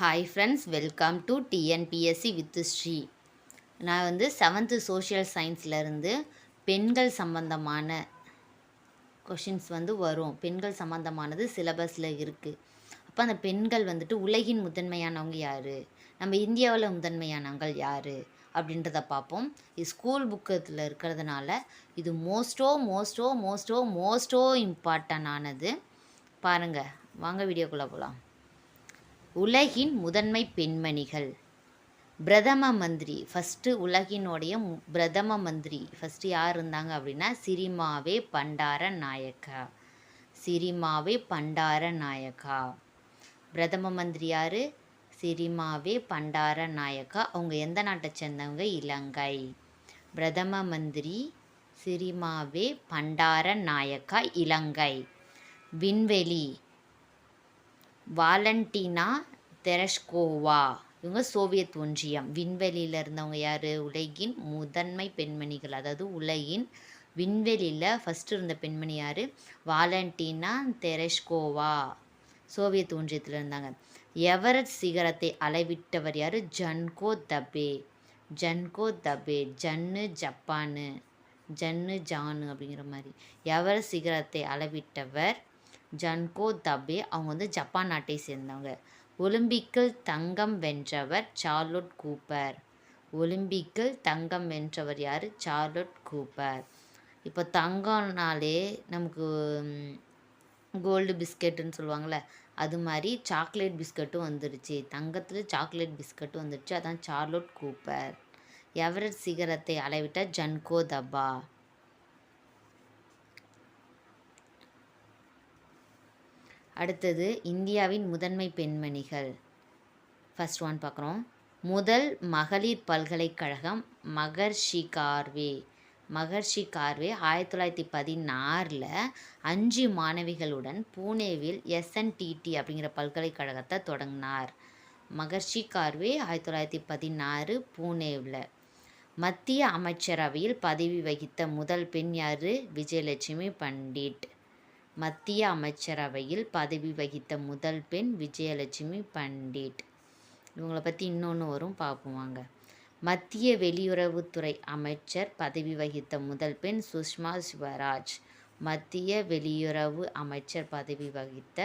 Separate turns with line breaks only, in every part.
Hi friends, welcome to TNPSC with Sri. நான் வந்து 7th social சயின்ஸ்லேருந்து பெண்கள் சம்பந்தமான கொஷின்ஸ் வரும். பெண்கள் சம்மந்தமானது சிலபஸில் இருக்குது. அப்போ அந்த பெண்கள் உலகின் முதன்மையானவங்க யார், நம்ம இந்தியாவில் முதன்மையானவங்க யார் அப்படின்றத பார்ப்போம். இது ஸ்கூல் புக்கத்தில் இருக்கிறதுனால இது மோஸ்டோ இம்பார்ட்டண்டானது. பாருங்கள், வாங்க வீடியோக்குள்ளே போகலாம். உலகின் முதன்மை பெண்மணிகள். பிரதம மந்திரி ஃபஸ்ட்டு, உலகினுடைய பிரதம மந்திரி ஃபஸ்ட்டு யார் இருந்தாங்க அப்படின்னா சிரிமாவே பண்டார நாயக்கா. சிரிமாவே பண்டார நாயக்கா பிரதம மந்திரி யார்? சிரிமாவே பண்டார நாயக்கா. அவங்க எந்த நாட்டை சேர்ந்தவங்க? இலங்கை. பிரதம மந்திரி சிரிமாவே பண்டார நாயக்கா, இலங்கை. விண்வெளி வாலண்டினா தெரஷ்கோவா, இவங்க சோவியத் ஒன்றியம். விண்வெளியில் இருந்தவங்க யார்? உலகின் முதன்மை பெண்மணிகள். அதாவது உலகின் விண்வெளியில் ஃபஸ்ட்டு இருந்த பெண்மணி யார்? வாலண்டினா தெரஷ்கோவா, சோவியத் ஒன்றியத்தில் இருந்தாங்க. எவரெஸ்ட் சிகரத்தை அளவிட்டவர் யார்? ஜன்கோ தபே. ஜன்கோ தபே, ஜன்னு ஜப்பானு, ஜன்னு ஜானு அப்படிங்கிற மாதிரி. எவரெஸ்ட் சிகரத்தை அளவிட்டவர் ஜன்கோ தபே. அவங்க ஜப்பான் நாட்டை சேர்ந்தவங்க. ஒலிம்பிக்கில் தங்கம் வென்றவர் சார்லோட் கூப்பர். ஒலிம்பிக்கில் தங்கம் வென்றவர் யார்? Charlotte Cooper. இப்போ தங்கம்னாலே நமக்கு கோல்டு பிஸ்கெட்டுன்னு சொல்லுவாங்கள்ல, அது மாதிரி சாக்லேட் பிஸ்கட்டும் வந்துடுச்சு. தங்கத்தில் சாக்லேட் பிஸ்கட்டும் வந்துடுச்சு. அதான் சார்லோட் கூப்பர். எவரெஸ்ட் சிகரத்தை அளவிட்ட ஜன்கோ தபா. அடுத்தது இந்தியாவின் முதன்மை பெண்மணிகள். ஃபர்ஸ்ட் ஒன் பார்க்குறோம். முதல் மகளிர் பல்கலைக்கழகம் மகர்ஷி கார்வே. மகர்ஷி கார்வே 1916 5 மாணவிகளுடன் பூனேவில் எஸ்என்டிடி அப்படிங்கிற பல்கலைக்கழகத்தை தொடங்கினார். மகர்ஷி கார்வே 1916 பூனேவில். மத்திய அமைச்சரவையில் பதவி வகித்த முதல் பெண் யார்? விஜயலட்சுமி பண்டிட். மத்திய அமைச்சரவையில் பதவி வகித்த முதல் பெண் விஜயலட்சுமி பண்டிட். இவங்களை பற்றி இன்னொன்று வரும், பார்ப்போம். மத்திய வெளியுறவுத்துறை அமைச்சர் பதவி வகித்த முதல் பெண் சுஷ்மா ஸ்வராஜ். மத்திய வெளியுறவு அமைச்சர் பதவி வகித்த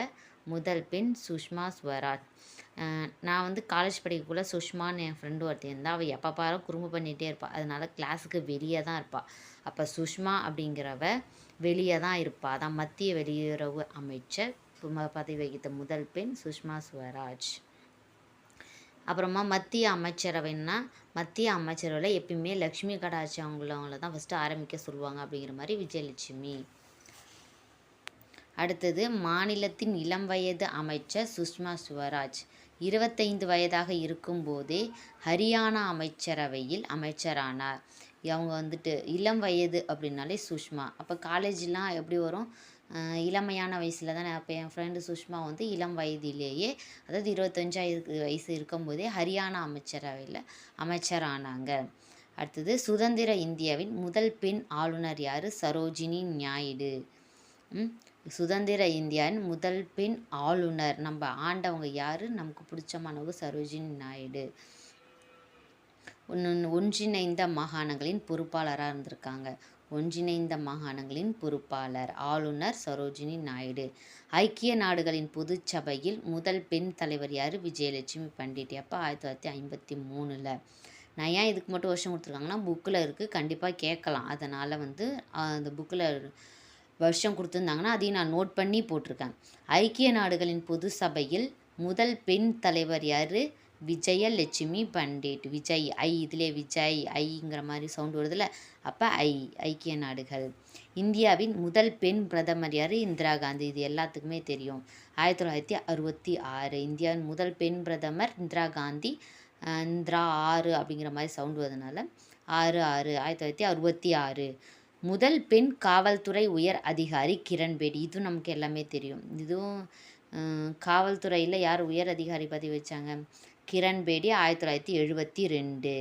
முதல் பெண் சுஷ்மா ஸ்வராஜ். நான் காலேஜ் படிக்கக்குள்ளே சுஷ்மான்னு என் ஃப்ரெண்டு ஒருத்தர் இருந்தால், அவள் எப்போ பாரு குறும்பு பண்ணிகிட்டே இருப்பாள். அதனால் கிளாஸுக்கு வெளியே தான் இருப்பாள். அப்போ சுஷ்மா அப்படிங்கிறவ வெளியே தான் இருப்பாள். அதான் மத்திய வெளியுறவு அமைச்சர் பதவி வகித்த முதல் பெண் சுஷ்மா ஸ்வராஜ். அப்புறமா மத்திய அமைச்சரவைன்னா, மத்திய அமைச்சரவையில் எப்பயுமே லக்ஷ்மி கடாட்சி அவங்கள தான் ஃபஸ்ட்டு ஆரம்பிக்க சொல்லுவாங்க. அப்படிங்கிற மாதிரி விஜயலட்சுமி. அடுத்தது மாநிலத்தின் இளம் வயது அமைச்சர் சுஷ்மா ஸ்வராஜ். 25 வயதாக இருக்கும்போதே ஹரியானா அமைச்சரவையில் அமைச்சரானார். அவங்க இளம் வயது அப்படின்னாலே சுஷ்மா. அப்போ காலேஜெலாம் எப்படி வரும்? இளமையான வயசில் தானே. அப்போ என் ஃப்ரெண்டு சுஷ்மா இளம் வயதிலேயே, அதாவது 25 வயசு இருக்கும்போதே ஹரியானா அமைச்சரவையில் அமைச்சரானாங்க. அடுத்தது சுதந்திர இந்தியாவின் முதல் பெண் ஆளுநர் யார்? சரோஜினி நாயுடு. சுதந்திர இந்தியாவின் முதல் பெண் ஆளுநர் நம்ம ஆண்டவங்க யார்? நமக்கு பிடிச்சமானவங்க சரோஜினி நாயுடு. ஒன்றிணைந்த மாகாணங்களின் பொறுப்பாளராக இருந்திருக்காங்க. ஒன்றிணைந்த மாகாணங்களின் பொறுப்பாளர் ஆளுநர் சரோஜினி நாயுடு. ஐக்கிய நாடுகளின் பொதுச்சபையில் முதல் பெண் தலைவர் யார்? விஜயலட்சுமி பண்டிட். அப்போ 1953. நான் ஏன் இதுக்கு மட்டும் வருஷம் கொடுத்துருக்காங்கன்னா, புக்கில் இருக்குது, கண்டிப்பாக கேட்கலாம். அதனால் அந்த புக்கில் வருஷம் கொடுத்துருந்தாங்கன்னா அதையும் நான் நோட் பண்ணி போட்டிருக்கேன். ஐக்கிய நாடுகளின் பொது சபையில் முதல் பெண் தலைவர் யார்? விஜயலட்சுமி பண்டிட். விஜய் ஐ, இதிலே விஜய் ஐங்கிற மாதிரி சவுண்டு வருதுல்ல, அப்போ ஐக்கிய நாடுகள். இந்தியாவின் முதல் பெண் பிரதமர் யார்? இந்திரா காந்தி. இது எல்லாத்துக்குமே தெரியும். 1966. இந்தியாவின் முதல் பெண் பிரதமர் இந்திரா காந்தி. இந்திரா 6 அப்படிங்கிற மாதிரி சவுண்டு வருதுனால 1966. முதல் பெண் காவல்துறை உயர் அதிகாரி கிரண் பேடி. இதுவும் நமக்கு எல்லாமே தெரியும். இதுவும் காவல்துறையில் யார் உயர் அதிகாரி பதவி வச்சாங்க? கிரண் பேடி 1972.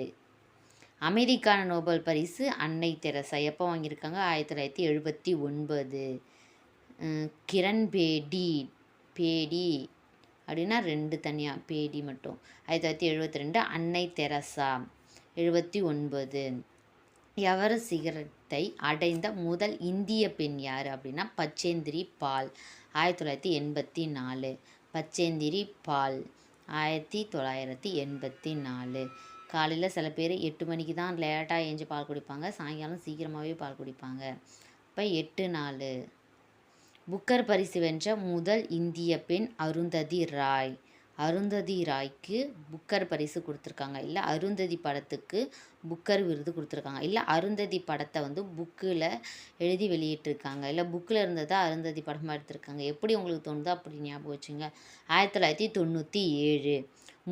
அமைதிக்கான நோபல் பரிசு அன்னை தெரசா. எப்போ வாங்கியிருக்காங்க? 1979. கிரண் பேடி அப்படின்னா 2 தனியாக பேடி மட்டும். 1972 அன்னை தெரசா. 79 எவரெஸ்ட் சிகரத்தை அடைந்த முதல் இந்திய பெண் யார் அப்படின்னா பச்சேந்திரி பால். 1984 பச்சேந்திரி பால் 1984. காலையில் சில பேர் 8 மணிக்கு தான் லேட்டாக ஏஞ்சி பால் குடிப்பாங்க, சாயங்காலம் சீக்கிரமாகவே பால் குடிப்பாங்க. இப்போ 8-4. புக்கர் பரிசு வென்ற முதல் இந்திய பெண் அருந்ததி ராய். அருந்ததி ராய்க்கு புக்கர் பரிசு கொடுத்துருக்காங்க, இல்லை அருந்ததி படத்துக்கு புக்கர் விருது கொடுத்துருக்காங்க, இல்லை அருந்ததி படத்தை வந்து புக்கில் எழுதி வெளியிட்டிருக்காங்க, இல்லை புக்கில் இருந்ததை அருந்ததி படமாக எடுத்திருக்காங்க. எப்படி உங்களுக்கு தோணுதோ அப்படி ஞாபகம் வச்சுங்க. 1997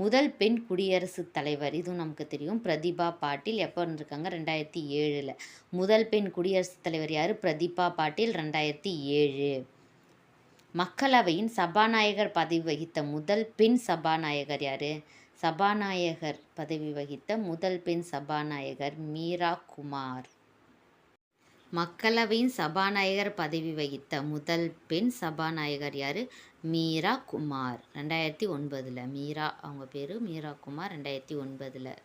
முதல் பெண் குடியரசுத் தலைவர், இதுவும் நமக்கு தெரியும், பிரதிபா பாட்டீல். எப்போ இருந்திருக்காங்க? 2007. முதல் பெண் குடியரசுத் தலைவர் யார்? பிரதிபா பாட்டீல், 2007. மக்களவையின் சபாநாயகர் பதவி வகித்த முதல் பெண் சபாநாயகர் யார்? சபாநாயகர் பதவி வகித்த முதல் பெண் சபாநாயகர் மீரா குமார். மக்களவையின் சபாநாயகர் பதவி வகித்த முதல் பெண் சபாநாயகர் யார்? மீரா குமார். 2009. மீரா, அவங்க பேர் மீரா குமார். 2009.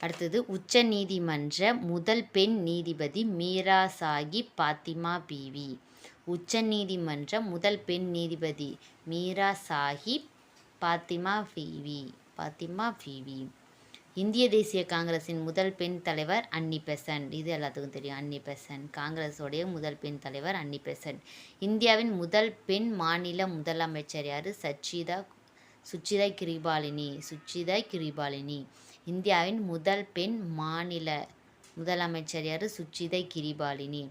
அடுத்தது உச்ச நீதிமன்ற முதல் பெண் நீதிபதி மீரா சாஹிப் பாத்திமா பீவி. உச்ச நீதிமன்ற முதல் பெண் நீதிபதி மீரா சாஹிப் பாத்திமா பீவி. இந்திய தேசிய காங்கிரஸின் முதல் பெண் தலைவர் அன்னி பெசன்ட். இது எல்லாத்துக்கும் தெரியும், அன்னி பெசன்ட். காங்கிரஸோடைய முதல் பெண் தலைவர் அன்னி பெசன்ட். இந்தியாவின் முதல் பெண் மாநில முதலமைச்சர் யார்? சுச்சிதா கிரிபாலினி. இந்தியாவின் முதல் பெண் மாநில முதலமைச்சர் யார்? சுச்சிதை கிரிபாலினி.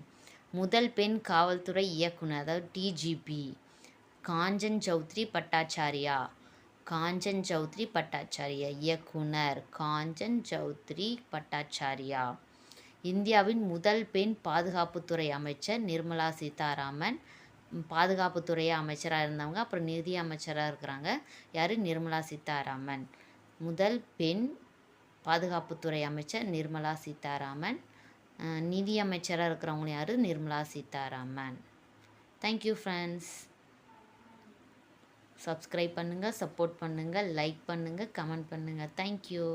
முதல் பெண் காவல்துறை இயக்குனர், அதாவது டிஜிபி, காஞ்சன் சௌத்ரி பட்டாச்சாரியா. இயக்குனர் காஞ்சன் சௌத்ரி பட்டாச்சாரியா. இந்தியாவின் முதல் பெண் பாதுகாப்புத்துறை அமைச்சர் நிர்மலா சீதாராமன். பாதுகாப்புத்துறை அமைச்சராக இருந்தவங்க, அப்புறம் நிதி அமைச்சராக இருக்கிறாங்க. யார்? நிர்மலா சீதாராமன். முதல் பெண் பாதுகாப்புத்துறை அமைச்சர் நிர்மலா சீதாராமன். நிதி அமைச்சராக இருக்கிறவங்க யார்? Nirmala Sitharaman. Thank you friends. Subscribe பண்ணுங்கள், சப்போர்ட் பண்ணுங்கள், லைக் பண்ணுங்கள், கமெண்ட் பண்ணுங்கள். தேங்க்யூ.